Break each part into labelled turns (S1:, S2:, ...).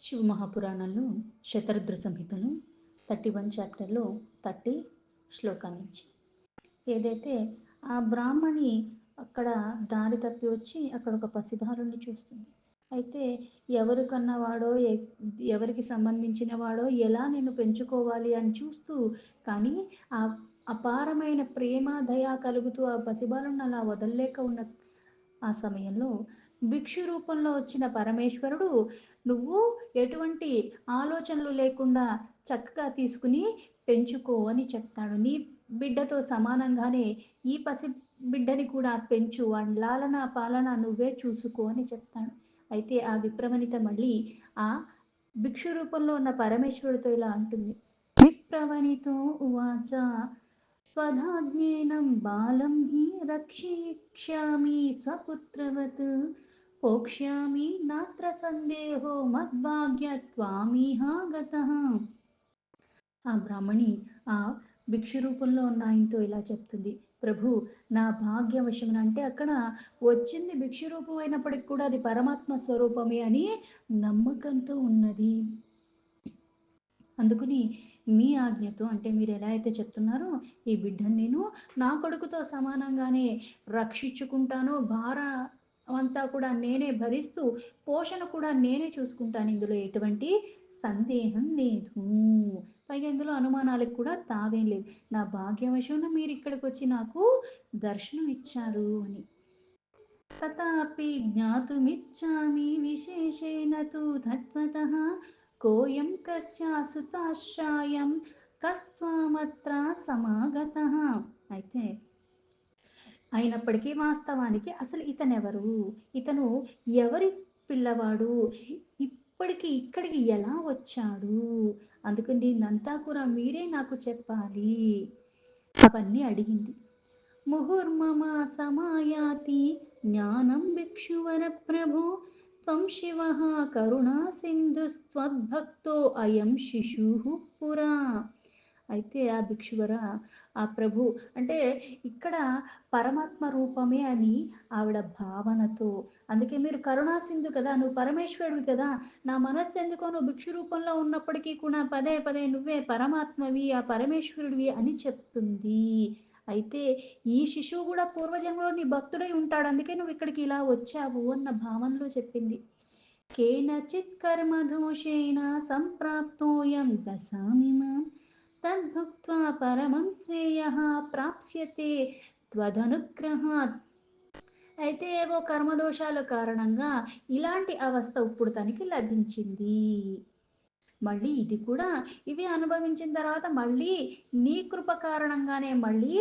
S1: శివ మహాపురాణంలో శతరుద్ర సంహితలు 31 చాప్టర్లో 30 శ్లోకాల నుంచి ఏదైతే ఆ బ్రాహ్మణి అక్కడ దారి తప్పి వచ్చి అక్కడ ఒక పసిబాలుని చూస్తుంది. అయితే ఎవరు కన్నవాడో ఎవరికి సంబంధించిన వాడో ఎలా నేను పెంచుకోవాలి అని చూస్తూ, కానీ ఆ అపారమైన ప్రేమ దయ కలుగుతూ ఆ పసిబాలుని అలా వదలలేక ఉన్న ఆ సమయంలో భిక్షు రూపంలో వచ్చిన పరమేశ్వరుడు, నువ్వు ఎటువంటి ఆలోచనలు లేకుండా చక్కగా తీసుకుని పెంచుకో అని చెప్తాడు. నీ బిడ్డతో సమానంగానే ఈ పసి బిడ్డని కూడా పెంచు, వాడి లాలన పాలన నువ్వే చూసుకో అని చెప్తాడు. అయితే ఆ విప్రవనిత మళ్ళీ ఆ భిక్షు రూపంలో ఉన్న పరమేశ్వరుడితో ఇలా అంటుంది. విప్రవనితో ఉవాచ స్వధాజ్ఞేనం బాలం హి రక్షయిష్యామి స్వపుత్రవత్ పోక్ష్యామి నాత్ర సందేహో మద్భాగ్యత్వామిహాగతః. ఆ బ్రాహ్మణి ఆ భిక్షు రూపంలో ఉన్న ఆయనతో ఇలా చెప్తుంది. ప్రభు, నా భాగ్యవశమున, అంటే అక్కడ వచ్చింది భిక్షు రూపం అయినప్పటికీ కూడా అది పరమాత్మ స్వరూపమే అని నమ్మకంతో ఉన్నది. అందుకని మీ ఆజ్ఞతో, అంటే మీరు ఎలా అయితే చెప్తున్నారో ఈ బిడ్డను నేను నా కొడుకుతో సమానంగానే రక్షించుకుంటాను, అంతా కూడా నేనే భరిస్తూ పోషణ కూడా నేనే చూసుకుంటాను, ఇందులో ఎటువంటి సందేహం లేదు, పైగా ఇందులో అనుమానాలకు కూడా తావేం లేదు. నా భాగ్యవశంలో మీరు ఇక్కడికి వచ్చి నాకు దర్శనం ఇచ్చారు అని. తథాపి జ్ఞాతుమిచ్చామి విశేషేణ తు తత్వతః కోయం కస్యాసుతాశ్రాయం కస్త్వామత్ర సమాగతః. అయితే అయినప్పటికీ వాస్తవానికి అసలు ఇతనెవరు, ఇతను ఎవరి పిల్లవాడు, ఇప్పటికి ఇక్కడికి ఎలా వచ్చాడు, అందుకని దీన్నంతా కూడా మీరే నాకు చెప్పాలి అవన్నీ అడిగింది. ముహుర్మమ సమాయాతి జ్ఞానం భిక్షువర ప్రభో త్వం శివః కరుణా సింధుస్త్వద్భక్తో అయం శిశుః పురా. అయితే ఆ భిక్షువర, ఆ ప్రభు, అంటే ఇక్కడ పరమాత్మ రూపమే అని ఆవిడ భావనతో, అందుకే మీరు కరుణాసింధు కదా, నువ్వు పరమేశ్వరుడివి కదా, నా మనస్సు ఎందుకో నువ్వు భిక్షు రూపంలో ఉన్నప్పటికీ కూడా పదే పదే నువ్వే పరమాత్మవి, ఆ పరమేశ్వరుడివి అని చెప్తుంది. అయితే ఈ శిశువు కూడా పూర్వజన్మలో నీ భక్తుడై ఉంటాడు, అందుకే నువ్వు ఇక్కడికి ఇలా వచ్చావు అన్న భావనలో చెప్పింది. కేనచిత్ కర్మదోషేణ సంప్రాప్తోయం దశామిమాం తద్భుక్త్వా పరమం శ్రేయః ప్రాప్స్యతే త్వదనుగ్రహాత్. అయితే ఏవో కర్మదోషాల కారణంగా ఇలాంటి అవస్థ ఇప్పుడు తనకి లభించింది. మళ్ళీ ఇది కూడా ఇవి అనుభవించిన తర్వాత మళ్ళీ నీ కృప కారణంగానే మళ్ళీ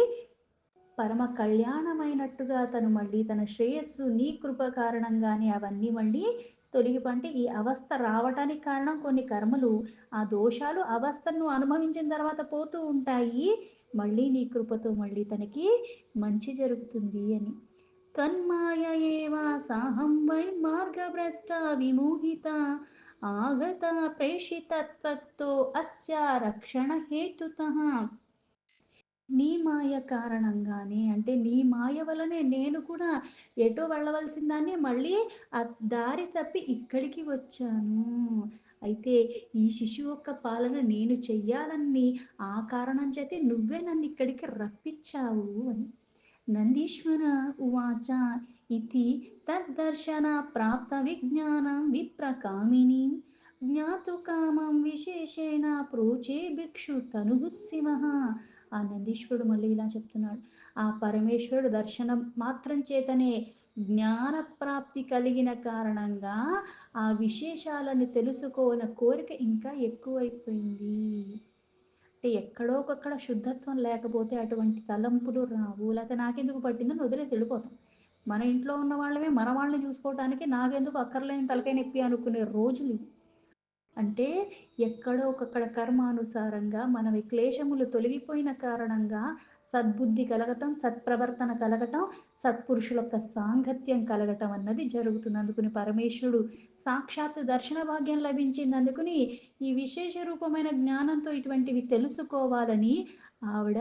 S1: పరమ కళ్యాణమైనట్టుగా తను మళ్ళీ తన శ్రేయస్సు నీ కృప కారణంగానే అవన్నీ మళ్ళీ తొలగిపంటే ఈ అవస్థ రావటానికి కారణం కొన్ని కర్మలు, ఆ దోషాలు అవస్థను అనుభవించిన తర్వాత పోతూ ఉంటాయి, మళ్ళీ నీ కృపతో మళ్ళీ తనకి మంచి జరుగుతుంది అని. తన్మాయ ఏవా సాహం వై మార్గభ్రష్ట విమోహిత ఆగత ప్రేషితత్వక్తో అస్య రక్షణ హేతుతః. నీ మాయ కారణంగానే, అంటే నీ మాయ వలనే నేను కూడా ఎటో వెళ్ళవలసిన దాన్ని మళ్ళీ ఆ దారి తప్పి ఇక్కడికి వచ్చాను. అయితే ఈ శిశువు యొక్క పాలన నేను చెయ్యాలని ఆ కారణం చేతే నువ్వే నన్ను ఇక్కడికి రప్పించావు అని. నందీశ్వర ఉవాచ ఇతి తద్దర్శన ప్రాప్త విజ్ఞానం విప్రకామిని జ్ఞాతుకామం విశేషేణ ప్రోచే భిక్షు తనుః శివః. ఆ నందీశ్వరుడు మళ్ళీ ఇలా చెప్తున్నాడు. ఆ పరమేశ్వరుడు దర్శనం మాత్రం చేతనే జ్ఞాన ప్రాప్తి కలిగిన కారణంగా ఆ విశేషాలను తెలుసుకోన కోరిక ఇంకా ఎక్కువైపోయింది. అంటే ఎక్కడో ఒకక్కడ శుద్ధత్వం లేకపోతే అటువంటి తలంపులు రావు, లేకపోతే నాకెందుకు పట్టిందని వదిలేసి వెళ్ళిపోతాం. మన ఇంట్లో ఉన్న వాళ్ళమే మన వాళ్ళని చూసుకోవటానికి నాకెందుకు అక్కర్లేని తలకాయ నొప్పి అనుకునే రోజులు. అంటే ఎక్కడో ఒకక్కడ కర్మానుసారంగా మన క్లేశములు తొలగిపోయిన కారణంగా సద్బుద్ధి కలగటం, సత్ప్రవర్తన కలగటం, సత్పురుషుల యొక్క సాంగత్యం కలగటం అన్నది జరుగుతుంది. అందుకుని పరమేశ్వరుడు సాక్షాత్ దర్శన భాగ్యం లభించింది. అందుకుని ఈ విశేష రూపమైన జ్ఞానంతో ఇటువంటివి తెలుసుకోవాలని ఆవిడ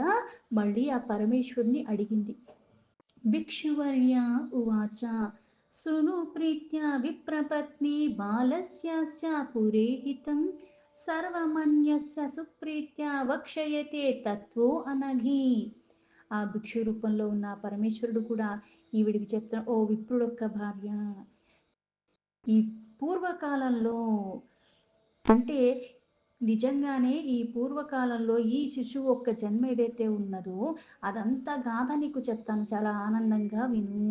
S1: మళ్ళీ ఆ పరమేశ్వరుని అడిగింది. భిక్షువర్య ఉవాచ శృణు ప్రీత్యా విప్రపత్ని బాలస్యాస్య పురేహితం సర్వమన్యస్య సుప్రీత్యా వక్షయతే తత్వో అనఘి. ఆ భిక్షు రూపంలో ఉన్న పరమేశ్వరుడు కూడా ఈవిడికి చెప్తా, ఓ విప్రుడొక్క భార్య, ఈ పూర్వకాలంలో అంటే నిజంగానే ఈ పూర్వకాలంలో ఈ శిశువు ఒక్క జన్మ ఏదైతే ఉన్నదో అదంతా గాథ నీకు చెప్తాను, చాలా ఆనందంగా విను.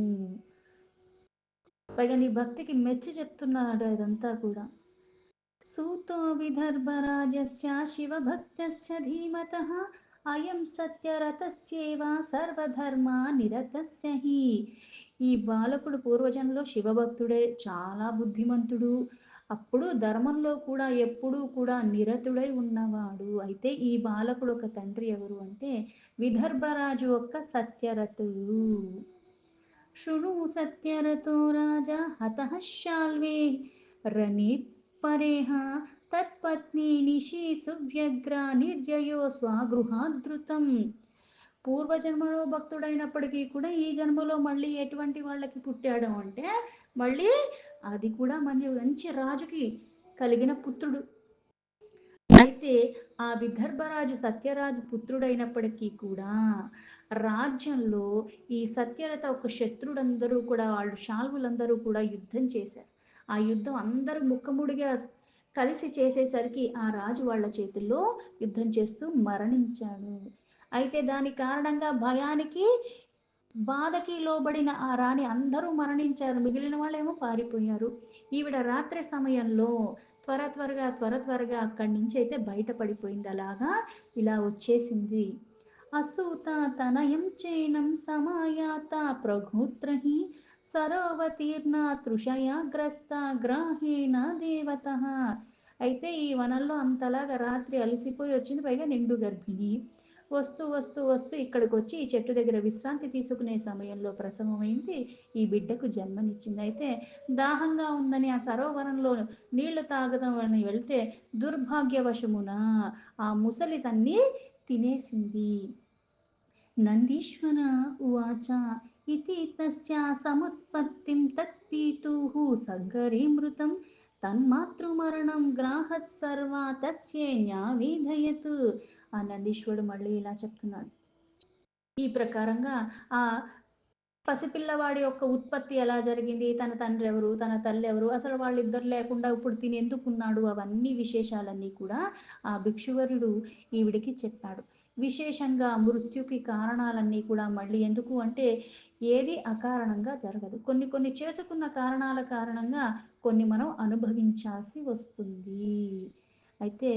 S1: పైగా నీ భక్తికి మెచ్చి చెప్తున్నాడు అదంతా కూడా. సూతో విదర్భరాజస్య శివభక్తస్య ధీమతః అయం సత్యరతస్యేవ సర్వధర్మ నిరతస్య హి. ఈ బాలకుడు పూర్వజన్మలో శివభక్తుడే, చాలా బుద్ధిమంతుడు, అప్పుడు ధర్మంలో కూడా ఎప్పుడూ కూడా నిరతుడై ఉన్నవాడు. అయితే ఈ బాలకుడు ఒక తండ్రి ఎవరు అంటే విదర్భరాజు యొక్క సత్యరతుడు. శృణు సత్యరతో రాజా హతః శాల్వే రణే పరేహ తత్పత్ని నిశి సువ్యగ్ర నిర్యయో స్వగృహాదృతం. పూర్వజన్మలో భక్తుడైనప్పటికీ కూడా ఈ జన్మలో మళ్ళీ ఎటువంటి వాళ్ళకి పుట్టాడు అంటే మళ్ళీ అది కూడా మంచి రాజుకి కలిగిన పుత్రుడు. అయితే ఆ విదర్భరాజు సత్యరాజు పుత్రుడైనప్పటికీ కూడా రాజ్యంలో ఈ సత్యరథ ఒక శత్రుడందరూ కూడా వాళ్ళు శాల్వులందరూ కూడా యుద్ధం చేశారు. ఆ యుద్ధం అందరూ ముక్కముడిగా కలిసి చేసేసరికి ఆ రాజు వాళ్ళ చేతుల్లో యుద్ధం చేస్తూ మరణించాడు. అయితే దాని కారణంగా భయానికి బాధకి లోబడిన ఆ రాణి అందరూ మరణించారు, మిగిలిన వాళ్ళేమో పారిపోయారు. ఈవిడ రాత్రి సమయంలో త్వరగా అక్కడి నుంచి అయితే బయటపడిపోయింది. అలాగా ఇలా వచ్చేసింది. అసూత తనయం చైనం సమాయాత ప్రఘోత్రహి సరోవతీర్ణ తృషయాగ్రస్త గ్రాహేణ దేవత. అయితే ఈ వనంలో అంతలాగా రాత్రి అలసిపోయి వచ్చింది, పైగా నిండు గర్భిణి. వస్తూ ఇక్కడికి వచ్చి ఈ చెట్టు దగ్గర విశ్రాంతి తీసుకునే సమయంలో ప్రసవమైంది. ఈ బిడ్డకు జన్మనిచ్చింది. అయితే దాహంగా ఉందని ఆ సరోవరంలో నీళ్లు తాగదాం అని వెళ్తే దుర్భాగ్యవశమున ఆ ముసలి తన్ని తినేసింది. నందీశ్వర ఉవాచ ఇతి తస్యా సముత్పత్తిం తత్పీతుః సగ్గరీమృతం తన్మాతృమరణం గ్రాహత్ సర్వా తస్యేన్యావేదయత్. ఆ నందీశ్వరుడు మళ్ళీ ఇలా చెప్తున్నాడు. ఈ ప్రకారంగా ఆ పసిపిల్లవాడి యొక్క ఉత్పత్తి ఎలా జరిగింది, తన తండ్రి ఎవరు, తన తల్లి ఎవరు, అసలు వాళ్ళిద్దరు లేకుండా ఇప్పుడు తిని ఎందుకున్నాడు, అవన్నీ విశేషాలన్నీ కూడా ఆ భిక్షువరుడు ఈవిడికి చెప్పాడు. విశేషంగా మృత్యుకి కారణాలన్నీ కూడా మళ్ళీ ఎందుకు అంటే ఏది అకారణంగా జరగదు. కొన్ని కొన్ని చేసుకున్న కారణాల కారణంగా కొన్ని మనం అనుభవించాల్సి వస్తుంది. అయితే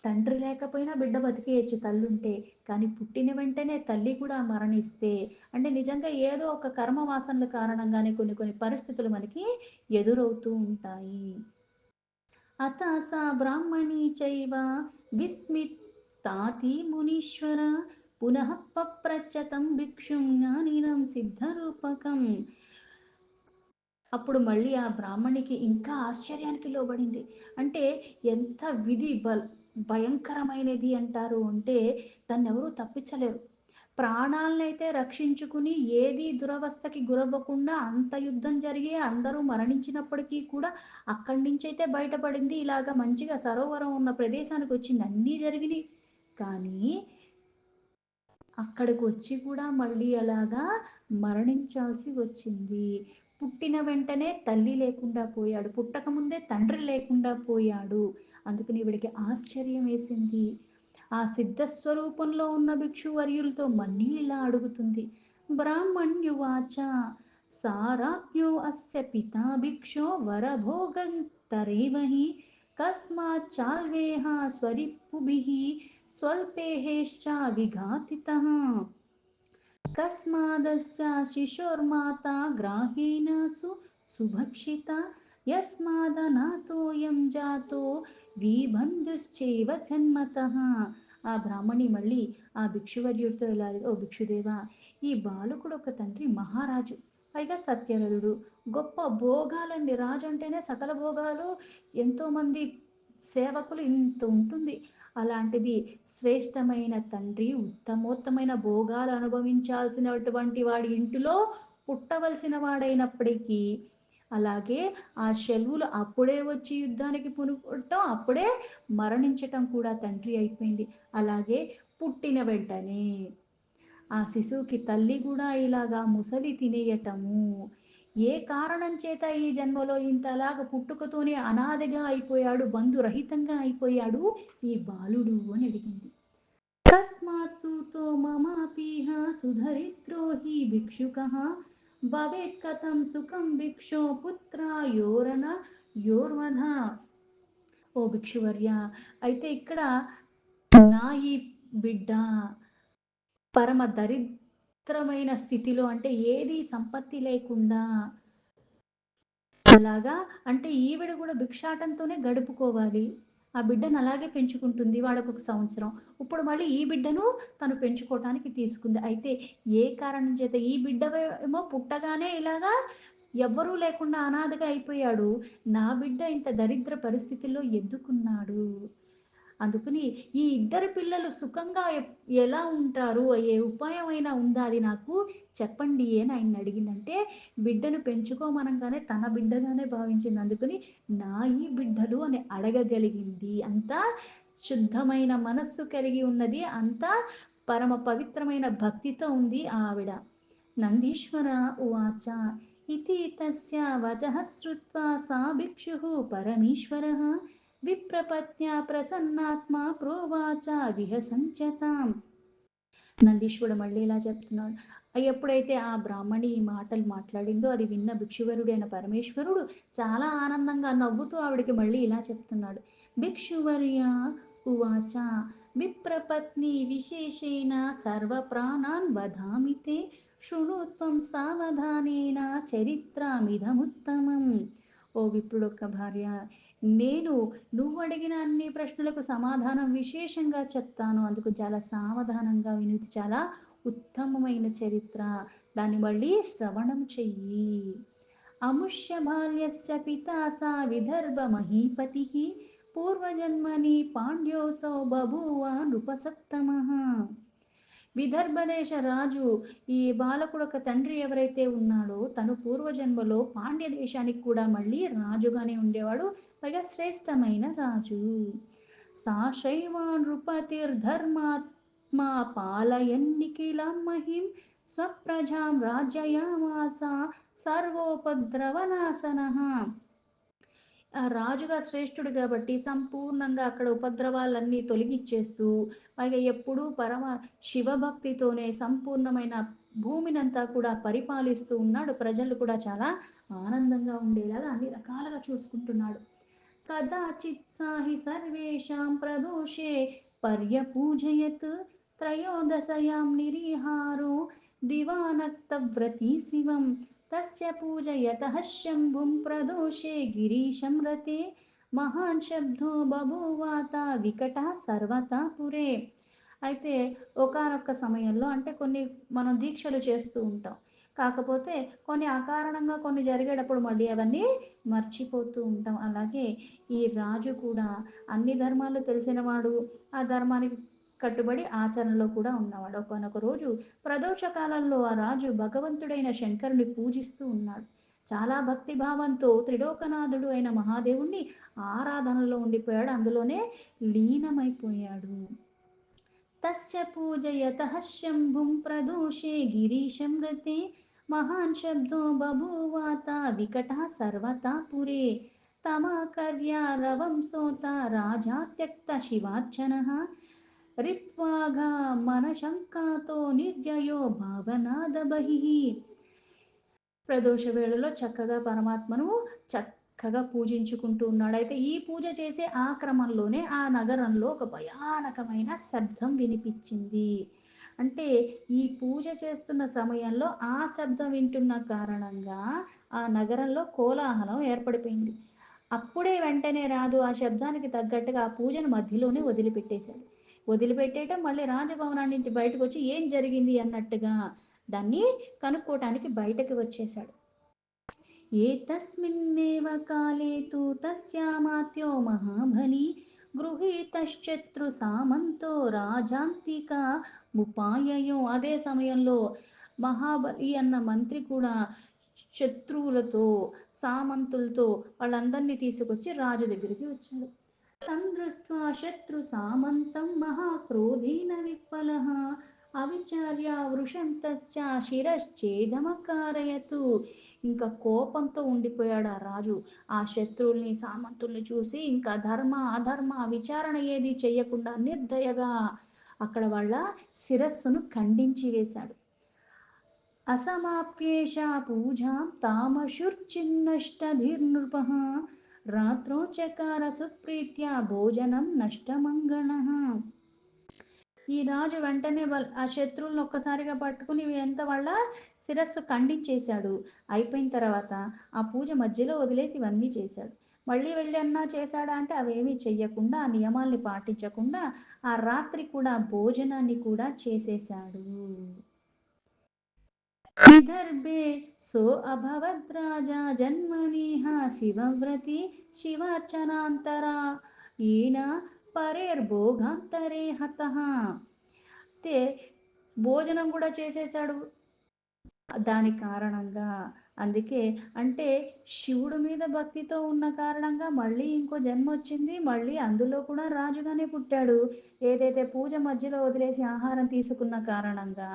S1: తండ్రి లేకపోయినా బిడ్డ బతికేయచ్చు తల్లుంటే, కానీ పుట్టిన వెంటనే తల్లి కూడా మరణిస్తే అంటే నిజంగా ఏదో ఒక కర్మ వాసనల కారణంగానే కొన్ని కొన్ని పరిస్థితులు మనకి ఎదురవుతూ ఉంటాయి. అత సా బ్రాహ్మణీ చైవ విస్మితాతి మునీశ్వర పునః పప్రచ్చతం భిక్షుం జ్ఞానినం సిద్ధరూపకం. అప్పుడు మళ్ళీ ఆ బ్రాహ్మణికి ఇంకా ఆశ్చర్యానికి లోబడింది. అంటే ఎంత విధి భయంకరమైనది అంటారు అంటే దాన్నెవరూ తప్పించలేరు. ప్రాణాలనైతే రక్షించుకుని ఏది దురవస్థకి గురవ్వకుండా అంత యుద్ధం జరిగి అందరూ మరణించినప్పటికీ కూడా అక్కడి నుంచైతే బయటపడింది. ఇలాగ మంచిగా సరోవరం ఉన్న ప్రదేశానికి వచ్చింది. అన్నీ జరిగినాయి. కానీ అక్కడికి వచ్చి కూడా మళ్ళీ అలాగా మరణించాల్సి వచ్చింది. పుట్టిన వెంటనే తల్లి లేకుండా పోయాడు, పుట్టకముందే తండ్రి లేకుండా పోయాడు. అందుకని వీడికి ఆశ్చర్యం వేసింది. ఆ సిద్ధస్వరూపంలో ఉన్న భిక్షువర్యులతో మళ్ళీ ఇలా అడుగుతుంది. బ్రాహ్మణ్యువాచ సారాజ్ఞో అస్య పితా భిక్షో వరభోగంతరేవహి కస్మాచ్చాల్వేహ స్వరిప్పుభిః స్వల్పేహేశ్చ విఘాతితః కస్మాదస్య శిశోర్మాతా గ్రాహేణ సుభక్షిత యస్మాదనాథోయం జాతో విబంధుశ్చైవ జన్మతః. ఆ బ్రాహ్మణి మళ్ళీ ఆ భిక్షువర్యుడితో ఇలా, ఓ భిక్షుదేవా, ఈ బాలకుడు ఒక తండ్రి మహారాజు, పైగా సత్యరథుడు, గొప్ప భోగాలన్నీ, రాజు అంటేనే సకల భోగాలు, ఎంతోమంది సేవకులు, ఇంత ఉంటుంది. అలాంటిది శ్రేష్టమైన తండ్రి ఉత్తమోత్తమైన భోగాలు అనుభవించాల్సినటువంటి వాడి ఇంటిలో పుట్టవలసిన వాడైనప్పటికీ అలాగే ఆ శల్వులు అప్పుడే వచ్చి యుద్ధానికి పూనుకోవటం, అప్పుడే మరణించటం కూడా తండ్రి అయిపోయింది. అలాగే పుట్టిన వెంటనే ఆ శిశువుకి తల్లి కూడా ఇలాగా ముసలి తినేయటము. ఏ కారణం చేత ఈ జన్మలో ఇంతలాగా పుట్టుకతోనే అనాథగా అయిపోయాడు, బంధురహితంగా అయిపోయాడు ఈ బాలుడు అని అడిగింది. తస్మాత్ సూతో మమాపీహ సుధరిత్రో హి భిక్షుకః భవేత్ కథం సుఖం భిక్షో పుత్రయోరన యోర్వధ. ఓ భిక్షువర్య, అయితే ఇక్కడ నా ఈ బిడ్డ పరమ దరిద్రమైన స్థితిలో, అంటే ఏది సంపత్తి లేకుండా అలాగా, అంటే ఈవిడ కూడా భిక్షాటంతోనే గడుపుకోవాలి. ఆ బిడ్డను అలాగే పెంచుకుంటుంది వాడొక సంవత్సరం. ఇప్పుడు మళ్ళీ ఈ బిడ్డను తను పెంచుకోవటానికి తీసుకుంది. అయితే ఏ కారణం చేత ఈ బిడ్డ ఏమో పుట్టగానే ఇలాగా ఎవ్వరూ లేకుండా అనాథగా అయిపోయాడు. నా బిడ్డ ఇంత దరిద్ర పరిస్థితుల్లో ఎందుకున్నాడు? అందుకని ఈ ఇద్దరు పిల్లలు సుఖంగా ఎలా ఉంటారు? ఏ ఉపాయమైనా ఉందా? అది నాకు చెప్పండి అని ఆయన్ని అడిగిందంటే, బిడ్డను పెంచుకోమనంగానే తన బిడ్డగానే భావించింది. అందుకని నా ఈ బిడ్డలు అని అడగగలిగింది. అంత శుద్ధమైన మనస్సు కలిగి ఉన్నది. అంత పరమ పవిత్రమైన భక్తితో ఉంది ఆవిడ. నందీశ్వర ఉవాచ ఇతి తస్య వచః శ్రుత్వా సా భిక్షుః పరమేశ్వరः విప్రపత్న్యా ప్రసన్నాత్మా ప్రోవాచ విహసంచతాం. నందీశ్వరుడు మళ్ళీ ఇలా చెప్తున్నాడు. ఎప్పుడైతే ఆ బ్రాహ్మణి ఈ మాటలు మాట్లాడిందో అది విన్న భిక్షువరుడైన పరమేశ్వరుడు చాలా ఆనందంగా నవ్వుతూ ఆవిడకి మళ్ళీ ఇలా చెప్తున్నాడు. భిక్షువర్య ఉవాచ విప్రపత్ని విశేషేణ సర్వప్రాణాన్ వధామి తే శృణుత్వం సావధానేన చరిత్రమిదముత్తమం. ఓ విప్రుడొక్క భార్య, నేను నువ్వు అడిగిన అన్ని ప్రశ్నలకు సమాధానం విశేషంగా చెప్తాను. అందుకు చాలా సావధానంగా విను. ఇది చాలా ఉత్తమమైన చరిత్ర. దాన్ని మళ్ళీ శ్రవణం చెయ్యి. అముష్య బాల్యస్య పితా సా విదర్భ మహీపతి పూర్వజన్మని పాండ్యోసౌ బభూవ నృపసత్తమః. విదర్భదేశ రాజు ఈ బాలకుడు ఒక తండ్రి ఎవరైతే ఉన్నాడో తను పూర్వజన్మలో పాండ్య దేశానికి కూడా మళ్ళీ రాజుగానే ఉండేవాడు. పైగా శ్రేష్టమైన రాజు. సా శైవా నృపతిర్ధర్మాత్మా పాలయన్నిఖిలం మహిం స్వప్రజాం రాజ్యయామాస సర్వోపద్రవనాశనః. ఆ రాజుగా శ్రేష్ఠుడు కాబట్టి సంపూర్ణంగా అక్కడ ఉపద్రవాలన్నీ తొలగిచ్చేస్తూ, పైగా ఎప్పుడూ పరమ శివభక్తితోనే సంపూర్ణమైన భూమినంతా కూడా పరిపాలిస్తూ ఉన్నాడు. ప్రజలు కూడా చాలా ఆనందంగా ఉండేలాగా అన్ని రకాలుగా చూసుకుంటున్నాడు. కదాచిత్ సాహి సర్వేషాం ప్రదోషే పర్యపూజయత్ త్రయోదశయాం నిరీహారో దివానక్తవ్రతీ శివం తస్య పూజయతః శంభుం ప్రదోషే గిరీశం రతే మహాన్ శబ్దో బభూవాత వికట సర్వతా పురే. అయితే ఒకానొక సమయంలో, అంటే కొన్ని మనం దీక్షలు చేస్తూ ఉంటాం. కాకపోతే కొన్ని అకారణంగా కొన్ని జరిగేటప్పుడు మళ్ళీ అవన్నీ మర్చిపోతూ ఉంటాం. అలాగే ఈ రాజు కూడా అన్ని ధర్మాలు తెలిసినవాడు, ఆ ధర్మానికి కట్టుబడి ఆచరణలో కూడా ఉన్నవాడు. ఒకానొక రోజు ప్రదోష కాలంలో ఆ రాజు భగవంతుడైన శంకరుని పూజిస్తూ ఉన్నాడు. చాలా భక్తి భావంతో త్రిలోకనాథుడు అయిన మహాదేవుణ్ణి ఆరాధనలో ఉండిపోయాడు. అందులోనే లీనమైపోయాడు. తస్య పూజయతః శంభుం ప్రదోషే గిరీశం రతే మహాన్ శబ్దో బభూవాత వికటः సర్వతా పురే తమాకర్యారవం సోత రాజా త్యక్త శివార్చనః రిత్వాఘా మనశంకాతో నిర్యయో భావనాద బహిః. ప్రదోష వేళలో చక్కగా పరమాత్మను చక్కగా పూజించుకుంటూ ఉన్నాడు. అయితే ఈ పూజ చేసే ఆ క్రమంలోనే ఆ నగరంలో ఒక భయానకమైన శబ్దం వినిపించింది. అంటే ఈ పూజ చేస్తున్న సమయంలో ఆ శబ్దం వింటున్న కారణంగా ఆ నగరంలో కోలాహలం ఏర్పడిపోయింది. అప్పుడే వెంటనే రాదు ఆ శబ్దానికి తగ్గట్టుగా ఆ పూజను మధ్యలోనే వదిలిపెట్టేశాడు. వదిలిపెట్టేయటం, మళ్ళీ రాజభవనాన్ని నుంచి బయటకు వచ్చి ఏం జరిగింది అన్నట్టుగా దాన్ని కనుక్కోవటానికి బయటకు వచ్చేశాడు. ఏతస్మిన్నేవ కాలే తు తస్యామాత్యో మహాబలి గృహీతశ్చత్రు సామంతో రాజాంతిక ముపాయయో. అదే సమయంలో మహాబలి అన్న మంత్రి కూడా శత్రువులతో, సామంతులతో వాళ్ళందరినీ తీసుకొచ్చి రాజు దగ్గరికి వచ్చాడు. తం దృష్ట్వా శత్రు సామంతం మహాక్రోధేన విఫ్ఫలః అవిచార్య వృషం తస్య శిరశ్ఛేదమకారయతు. ఇంకా కోపంతో ఉండిపోయాడు ఆ రాజు. ఆ శత్రువుల్ని సామంతుల్ని చూసి ఇంకా ధర్మ అధర్మ విచారణ ఏది చెయ్యకుండా నిర్దయగా అక్కడ వాళ్ళ శిరస్సును ఖండించి వేశాడు. असमाप्येषा पूजां तामशुर्चिन्नष्टधीर्नृपः रात्रौ चकार सुप्रीत्या భోజనం నష్టమంగళః. ఈ రాజు వెంటనే ఆ శత్రువులను ఒక్కసారిగా పట్టుకుని ఎంత వాళ్ళ శిరస్సు ఖండించేశాడు. అయిపోయిన తర్వాత ఆ పూజ మధ్యలో వదిలేసి ఇవన్నీ చేశాడు. మళ్ళీ వెళ్ళి అన్నా చేశాడా అంటే అవేమీ చెయ్యకుండా ఆ నియమాల్ని పాటించకుండా ఆ రాత్రి కూడా భోజనాన్ని కూడా చేసేశాడు. विदर्भे सो अभवद् राजा जन्मनेह शिवव्रती शिवार्चनान्तरा येन పరేర్భోగాంతరే హతః. అయితే భోజనం కూడా చేసేశాడు దాని కారణంగా. అందుకే అంటే శివుడి మీద భక్తితో ఉన్న కారణంగా మళ్ళీ ఇంకో జన్మ వచ్చింది. మళ్ళీ అందులో కూడా రాజుగానే పుట్టాడు. ఏదైతే పూజ మధ్యలో వదిలేసి ఆహారం తీసుకున్న కారణంగా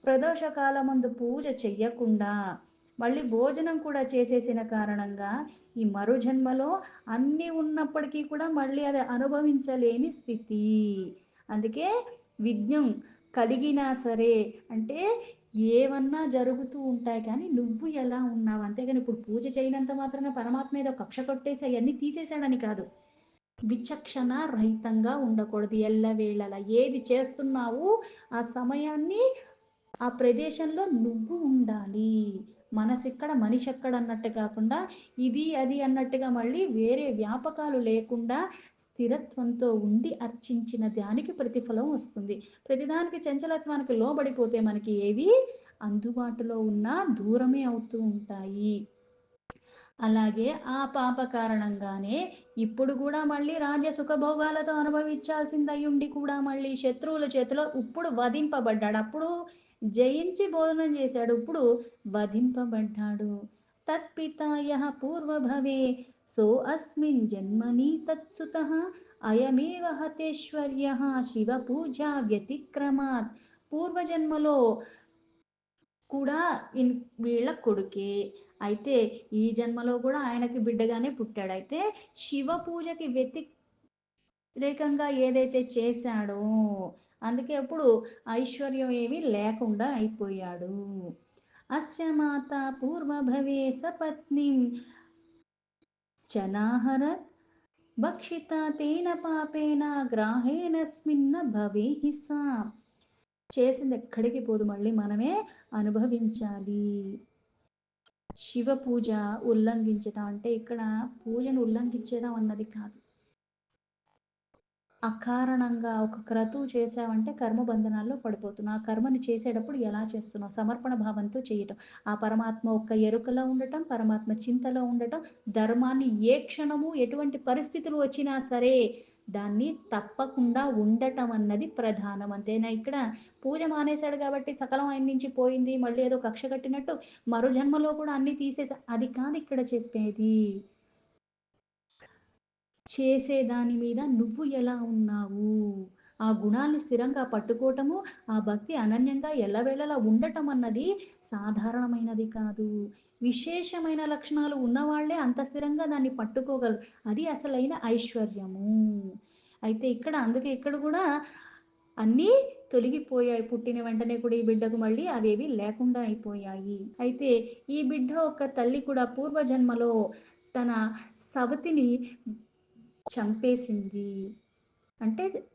S1: ప్రదోష కాలమందు పూజ చెయ్యకుండా మళ్ళీ భోజనం కూడా చేసేసిన కారణంగా ఈ మరు జన్మలో అన్నీ ఉన్నప్పటికీ కూడా మళ్ళీ అది అనుభవించలేని స్థితి. అందుకే విఘ్నం కలిగినా సరే అంటే ఏవన్నా జరుగుతూ ఉంటాయి కానీ నువ్వు ఎలా ఉన్నావు అంతేగాని ఇప్పుడు పూజ చేయనంత మాత్రాన పరమాత్మ ఏదో కక్ష కొట్టేసి అవన్నీ తీసేశాడని కాదు. విచక్షణ రహితంగా ఉండకూడదు. ఎల్లవేళలా ఏది చేస్తున్నావు ఆ సమయాన్ని ఆ ప్రదేశంలో నువ్వు ఉండాలి. మనసిక్కడ మనిషెక్కడ అన్నట్టు కాకుండా ఇది అది అన్నట్టుగా మళ్ళీ వేరే వ్యాపకాలు లేకుండా స్థిరత్వంతో ఉండి అర్చించిన దానికి ప్రతిఫలం వస్తుంది. ప్రతిదానికి చంచలత్వానికి లోబడిపోతే మనకి ఏవి అందుబాటులో ఉన్నా దూరమే అవుతూ ఉంటాయి. అలాగే ఆ పాప కారణంగానే ఇప్పుడు కూడా మళ్ళీ రాజ్య సుఖభోగాలతో అనుభవించాల్సిందయ్యుండి కూడా మళ్ళీ శత్రువుల చేతిలో ఇప్పుడు వధింపబడ్డాడు. అప్పుడు జయించి భోజనం చేశాడు. ఇప్పుడు వధింపబడ్డాడు. తత్పితాయ పూర్వభవే సో అస్మిన్ జన్మని తత్సుతః అయమేవ హతేశ్వర్య శివ పూజా వ్యతిక్రమాత్. పూర్వజన్మలో కూడా వీళ్ళ కొడుకే. అయితే ఈ జన్మలో కూడా ఆయనకి బిడ్డగానే పుట్టాడు. అయితే శివ పూజకి వ్యతిరేకంగా ఏదైతే చేశాడో అందుకే అప్పుడు ఐశ్వర్యం ఏమీ లేకుండా అయిపోయాడు. అస్య మాత పూర్వభవే సపత్నిం చనాహరత్ భక్షిత తేన పాపేన గ్రాహేణస్మిన్న భవేహి సా. చేసింది ఎక్కడికి పోదు మళ్ళీ మనమే అనుభవించాలి. శివ పూజ ఉల్లంఘించటం అంటే ఇక్కడ పూజను ఉల్లంఘించడం అన్నది కాదు. అకారణంగా ఒక క్రతువు చేసావంటే కర్మబంధనాల్లో పడిపోతున్నావు. ఆ కర్మని చేసేటప్పుడు ఎలా చేస్తున్నావు? సమర్పణ భావంతో చేయటం. ఆ పరమాత్మ ఒక్క ఎరుకలో ఉండటం, పరమాత్మ చింతలో ఉండటం, ధర్మాన్ని ఏ క్షణము ఎటువంటి పరిస్థితులు వచ్చినా సరే దాన్ని తప్పకుండా ఉండటం అన్నది ప్రధానం. అంతేనా ఇక్కడ పూజ మానేశాడు కాబట్టి సకలం ఆయన నుంచి పోయింది. మళ్ళీ ఏదో కక్ష కట్టినట్టు మరో జన్మలో కూడా అన్నీ తీసేసా అది కాదు ఇక్కడ చెప్పేది. చేసే దాని మీద నువ్వు ఎలా ఉన్నావు? ఆ గుణాల్ని స్థిరంగా పట్టుకోవటము, ఆ భక్తి అనన్యంగా ఎల్లవేళలా ఉండటం అన్నది సాధారణమైనది కాదు. విశేషమైన లక్షణాలు ఉన్నవాళ్లే అంత స్థిరంగా దాన్ని పట్టుకోగలరు. అది అసలైన ఐశ్వర్యము. అయితే ఇక్కడ అందుకే ఇక్కడ కూడా అన్నీ తొలగిపోయాయి. పుట్టిన వెంటనే కూడా ఈ బిడ్డకు మళ్ళీ అవేవి లేకుండా అయిపోయాయి. అయితే ఈ బిడ్డ ఒక తల్లి కూడా పూర్వజన్మలో తన సవతిని చంపేసింది. అంటే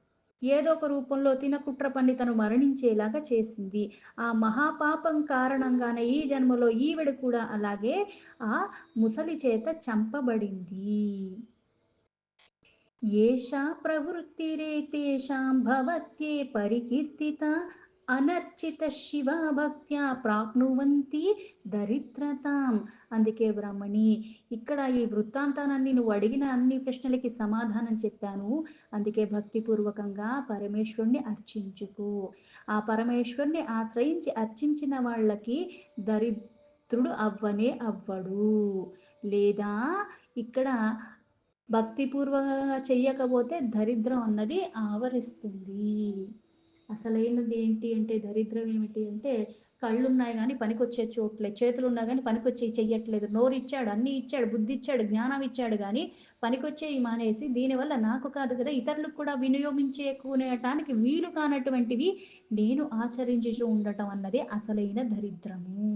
S1: ఏదో ఒక రూపంలో తినకుట్ర పన్ని తను మరణించేలాగా చేసింది. ఆ మహాపాపం కారణంగానే ఈ జన్మలో ఈవిడ కూడా అలాగే ఆ ముసలి చేత చంపబడింది. ఏషా ప్రవృత్తిరేతేషాం భవత్యే పరికీర్తిత అనర్చిత శివ భక్త్యా ప్రాప్నువంతి దరిద్రతాం. అందుకే బ్రాహ్మణి ఇక్కడ ఈ వృత్తాంతాన్ని నువ్వు అడిగిన అన్ని ప్రశ్నలకి సమాధానం చెప్పాను. అందుకే భక్తిపూర్వకంగా పరమేశ్వరుణ్ణి అర్చించుకో. ఆ పరమేశ్వరుణ్ణి ఆశ్రయించి అర్చించిన వాళ్ళకి దరి దరిద్రుడు అవ్వనే అవ్వడు. లేదా ఇక్కడ భక్తిపూర్వకంగా చెయ్యకపోతే దరిద్రం అన్నది ఆవరిస్తుంది. అసలైనది ఏంటి అంటే దరిద్రం ఏమిటి అంటే కళ్ళున్నాయి గానీ పనికొచ్చే చోట్లే. చేతులున్నా గానీ పనికొచ్చేయి చెయ్యట్లేదు. నోరిచ్చాడు, అన్నీ ఇచ్చాడు, బుద్ధిచ్చాడు, జ్ఞానం ఇచ్చాడు గానీ పనికొచ్చేయి మానేసి దీనివల్ల నాకు కాదు కదా ఇతరులకు కూడా వినియోగించేకునేటానికి వీలు కానటువంటివి నేను ఆచరించుచూ ఉండటం అన్నదే అసలైన దరిద్రము.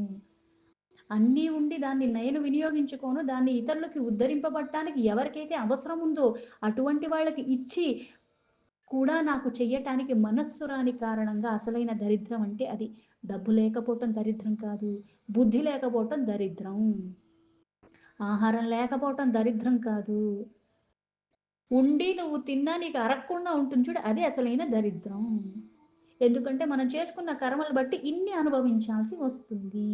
S1: అన్నీ ఉండి దాన్ని నేను వినియోగించుకోను. దాన్ని ఇతరులకి ఉద్ధరింపబడటానికి ఎవరికైతే అవసరం ఉందో అటువంటి వాళ్ళకి ఇచ్చి కూడా నాకు చెయ్యటానికి మనస్సు రాని కారణంగా అసలైన దరిద్రం అంటే అది. డబ్బు లేకపోవటం దరిద్రం కాదు. బుద్ధి లేకపోవటం దరిద్రం. ఆహారం లేకపోవటం దరిద్రం కాదు. ఉండి నువ్వు తిన్నా నీకు అరగకుండా ఉంటుంది చూడు అదే అసలైన దరిద్రం. ఎందుకంటే మనం చేసుకున్న కర్మలు బట్టి ఇన్ని అనుభవించాల్సి వస్తుంది.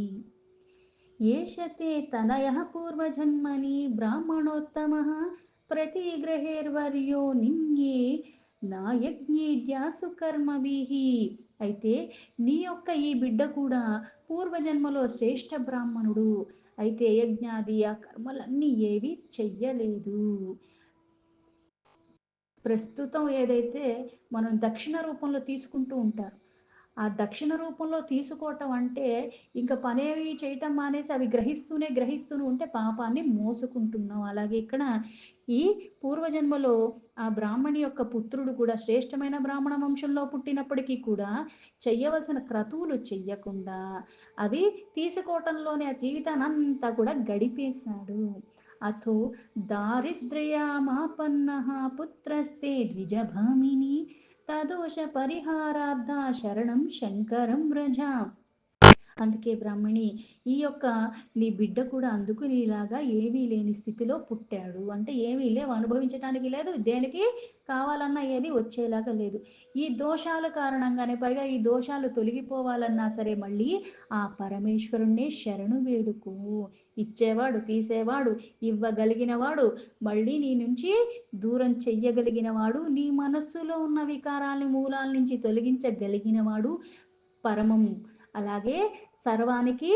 S1: ఏషతే తనయః పూర్వజన్మని బ్రాహ్మణోత్తమః ప్రతిగ్రహేర్వర్యో నిన్యే నాయజ్ఞేద్యాసు కర్మభిః. అయితే నీ యొక్క ఈ బిడ్డ కూడా పూర్వజన్మలో శ్రేష్ఠ బ్రాహ్మణుడు. అయితే యజ్ఞాది ఆ కర్మలన్నీ ఏవి చెయ్యలేదు. ప్రస్తుతం ఏదైతే మనం దక్షిణ రూపంలో తీసుకుంటూ ఉంటారు. ఆ దక్షిణ రూపంలో తీసుకోవటం అంటే ఇంక పనేవి చేయటం మానేసి అవి గ్రహిస్తూనే ఉంటే పాపాన్ని మోసుకుంటున్నాం. అలాగే ఇక్కడ ఈ పూర్వజన్మలో ఆ బ్రాహ్మణి యొక్క పుత్రుడు కూడా శ్రేష్టమైన బ్రాహ్మణ వంశంలో పుట్టినప్పటికీ కూడా చెయ్యవలసిన క్రతువులు చెయ్యకుండా అవి తీసుకోవటంలోనే ఆ జీవితాన్నంతా కూడా గడిపేశాడు. అథో దారిద్ర్యమాపన్నః పుత్రస్తే ద్విజభామిని తదోష పరిహారార్థ శరణం శంకరం వ్రజ. అందుకే బ్రాహ్మణి ఈ యొక్క నీ బిడ్డ కూడా అందుకు నీలాగా ఏమీ లేని స్థితిలో పుట్టాడు. అంటే ఏమీ లేవు, అనుభవించటానికి లేదు, దేనికి కావాలన్నా ఏది వచ్చేలాగా లేదు. ఈ దోషాల కారణంగానే పైగా ఈ దోషాలు తొలగిపోవాలన్నా సరే మళ్ళీ ఆ పరమేశ్వరుణ్ణే శరణు వేడుకో. ఇచ్చేవాడు, తీసేవాడు, ఇవ్వగలిగినవాడు, మళ్ళీ నీ నుంచి దూరం చెయ్యగలిగినవాడు, నీ మనస్సులో ఉన్న వికారాల్ని మూలాల నుంచి తొలగించగలిగినవాడు పరమము. అలాగే సర్వానికి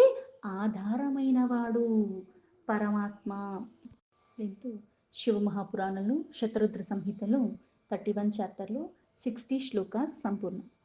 S1: ఆధారమైనవాడు పరమాత్మ. దీంతో శివమహాపురాణంలో శతరుద్ర సంహితలో 31 చాప్టర్లో 60 శ్లోకాస్ సంపూర్ణం.